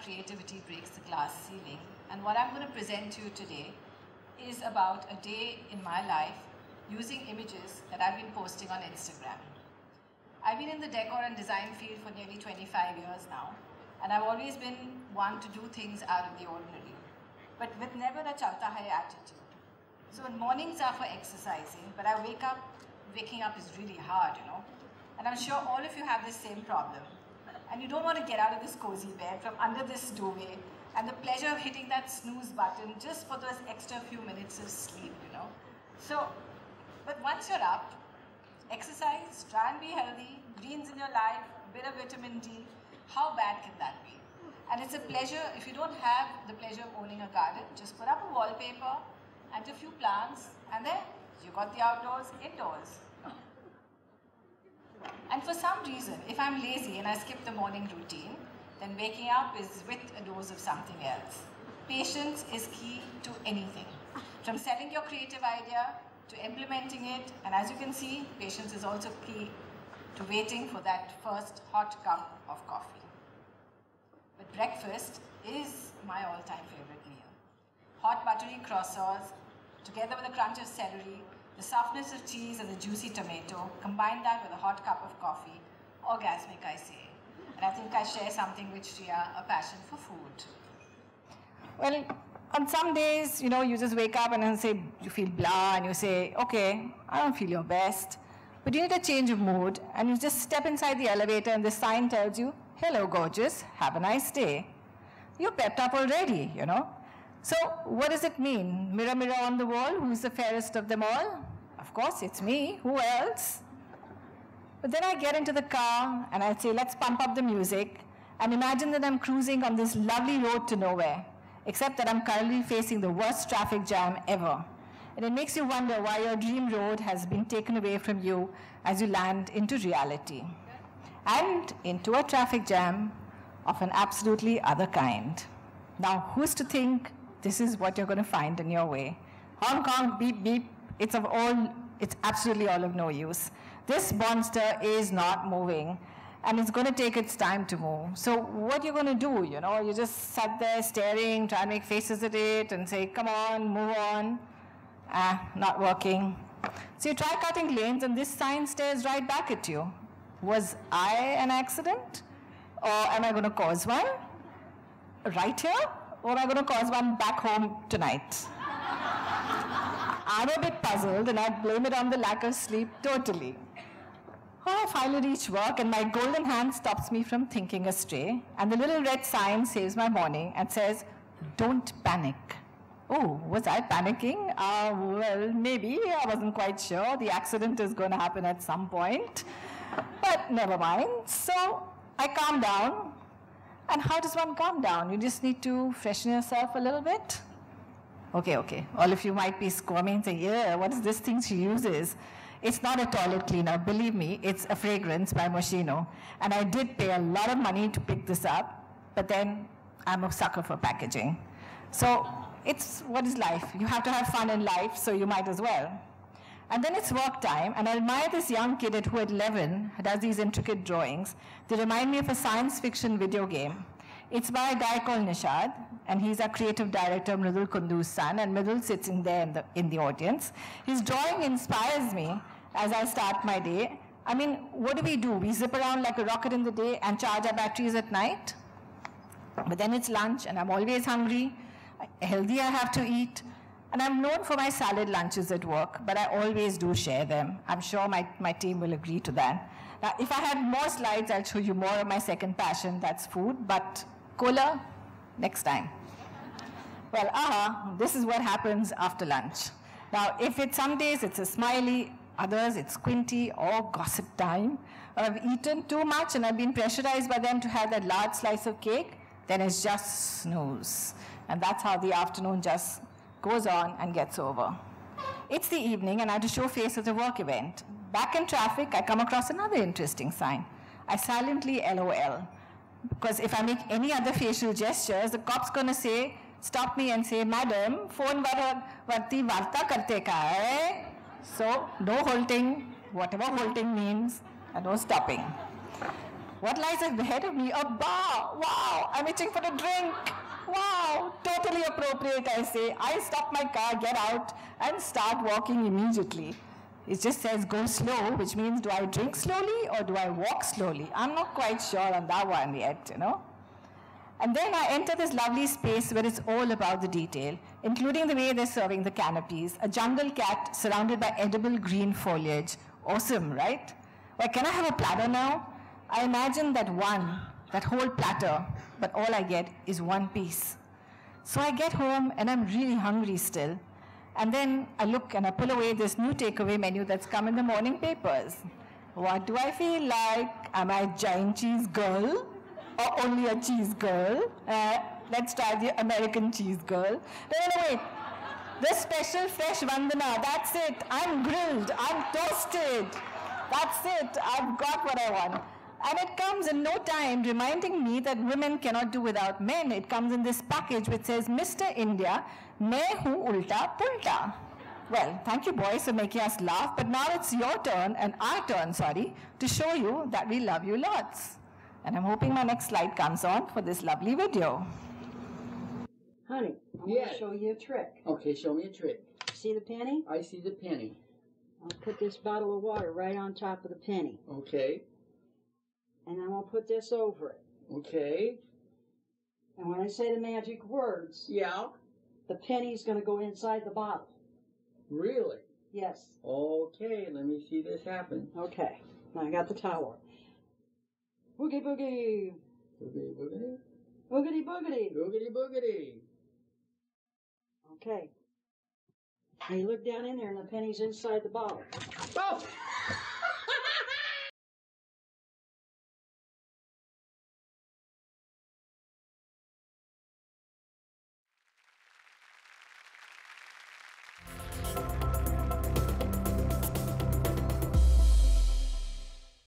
creativity breaks the glass ceiling. And what I'm going to present to you today is about a day in my life using images that I've been posting on Instagram. I've been in the decor and design field for nearly 25 years now, and I've always been one to do things out of the ordinary, but with never a chalta hai attitude. So mornings are for exercising, but waking up is really hard, you know. And I'm sure all of you have this same problem. And you don't want to get out of this cozy bed from under this duvet and the pleasure of hitting that snooze button just for those extra few minutes of sleep, you know. So, but once you're up, exercise, try and be healthy, greens in your life, a bit of vitamin D, how bad can that be? And it's a pleasure, if you don't have the pleasure of owning a garden, just put up a wallpaper and a few plants, and then you got the outdoors, indoors. And for some reason, if I'm lazy and I skip the morning routine, then waking up is with a dose of something else. Patience is key to anything, from selling your creative idea to implementing it, and as you can see, patience is also key to waiting for that first hot cup of coffee. But breakfast is my all-time favorite meal. Hot buttery croissants, together with a crunch of celery, the softness of cheese and the juicy tomato, combine that with a hot cup of coffee, orgasmic I say. And I think I share something with Shriya, a passion for food. Well, on some days, you know, you just wake up and then say, you feel blah, and you say, okay, I don't feel your best. But you need a change of mood, and you just step inside the elevator and the sign tells you, hello gorgeous, have a nice day. You're pepped up already, you know. So what does it mean? Mirror, mirror on the wall, who's the fairest of them all? Of course, it's me. Who else? But then I get into the car and I say, let's pump up the music, and imagine that I'm cruising on this lovely road to nowhere, except that I'm currently facing the worst traffic jam ever. And it makes you wonder why your dream road has been taken away from you as you land into reality. And into a traffic jam of an absolutely other kind. Now, who's to think this is what you're going to find in your way? Hong Kong, beep, beep, it's absolutely all of no use. This monster is not moving, and it's going to take its time to move. So what you're going to do, you know, you just sat there staring, try and make faces at it and say, come on, move on. Not working. So you try cutting lanes and this sign stares right back at you. Was I an accident? Or am I going to cause one? Right here? Or am I going to cause one back home tonight? I'm a bit puzzled and I blame it on the lack of sleep totally. Oh, I finally reach work and my golden hand stops me from thinking astray, and the little red sign saves my morning and says, don't panic. Oh, was I panicking? Well, maybe. I wasn't quite sure. The accident is going to happen at some point. But never mind. So I calm down. And how does one calm down? You just need to freshen yourself a little bit. Okay. All of you might be squirming and saying, yeah, what is this thing she uses? It's not a toilet cleaner. Believe me, it's a fragrance by Moschino. And I did pay a lot of money to pick this up. But then I'm a sucker for packaging. So it's what is life? You have to have fun in life, so you might as well. And then it's work time, and I admire this young kid who at 11 does these intricate drawings. They remind me of a science fiction video game. It's by a guy called Nishad, and he's our creative director, Mridul Kundu's son, and Mridul sits in there in the audience. His drawing inspires me as I start my day. I mean, what do? We zip around like a rocket in the day and charge our batteries at night? But then it's lunch, and I'm always hungry. Healthy I have to eat. And I'm known for my salad lunches at work, but I always do share them. I'm sure my team will agree to that. Now, if I had more slides, I'll show you more of my second passion, that's food, but cola, next time. Well, this is what happens after lunch. Now, if it's some days it's a smiley, others it's squinty or gossip time, or I've eaten too much and I've been pressurized by them to have that large slice of cake, then it's just snooze. And that's how the afternoon just goes on and gets over. It's the evening and I have to show face at a work event. Back in traffic, I come across another interesting sign. I silently LOL. Because if I make any other facial gestures, the cop's going to stop me and say, Madam, phone varti varta karte ka hai? So, no halting, whatever halting means, and no stopping. What lies ahead of me? A bar. Wow, I'm itching for a drink. Wow, totally appropriate, I say. I stop my car, get out, and start walking immediately. It just says go slow, which means do I drink slowly or do I walk slowly? I'm not quite sure on that one yet, you know. And then I enter this lovely space where it's all about the detail, including the way they're serving the canopies, a jungle cat surrounded by edible green foliage. Awesome, right? Well, can I have a platter now? I imagine that whole platter, but all I get is one piece. So I get home and I'm really hungry still. And then I look and I pull away this new takeaway menu that's come in the morning papers. What do I feel like? Am I a giant cheese girl? Or only a cheese girl? Let's try the American cheese girl. No, wait. The special fresh Vandana, that's it. I'm grilled, I'm toasted. That's it, I've got what I want. And it comes in no time reminding me that women cannot do without men. It comes in this package which says, Mr. India, main hu ulta pulta. Well, thank you boys for making us laugh, but now it's your turn, and our turn, to show you that we love you lots. And I'm hoping my next slide comes on for this lovely video. Honey, I'm going to show you a trick. Okay, show me a trick. See the penny? I see the penny. I'll put this bottle of water right on top of the penny. Okay. And I'm going to put this over it. Okay. And when I say the magic words, yeah, the penny's going to go inside the bottle. Really? Yes. Okay, let me see this happen. Okay. Now I got the towel. Boogie boogie. Boogity boogity. Boogity boogity. Boogity boogity. Okay. Now you look down in there and the penny's inside the bottle. Oh!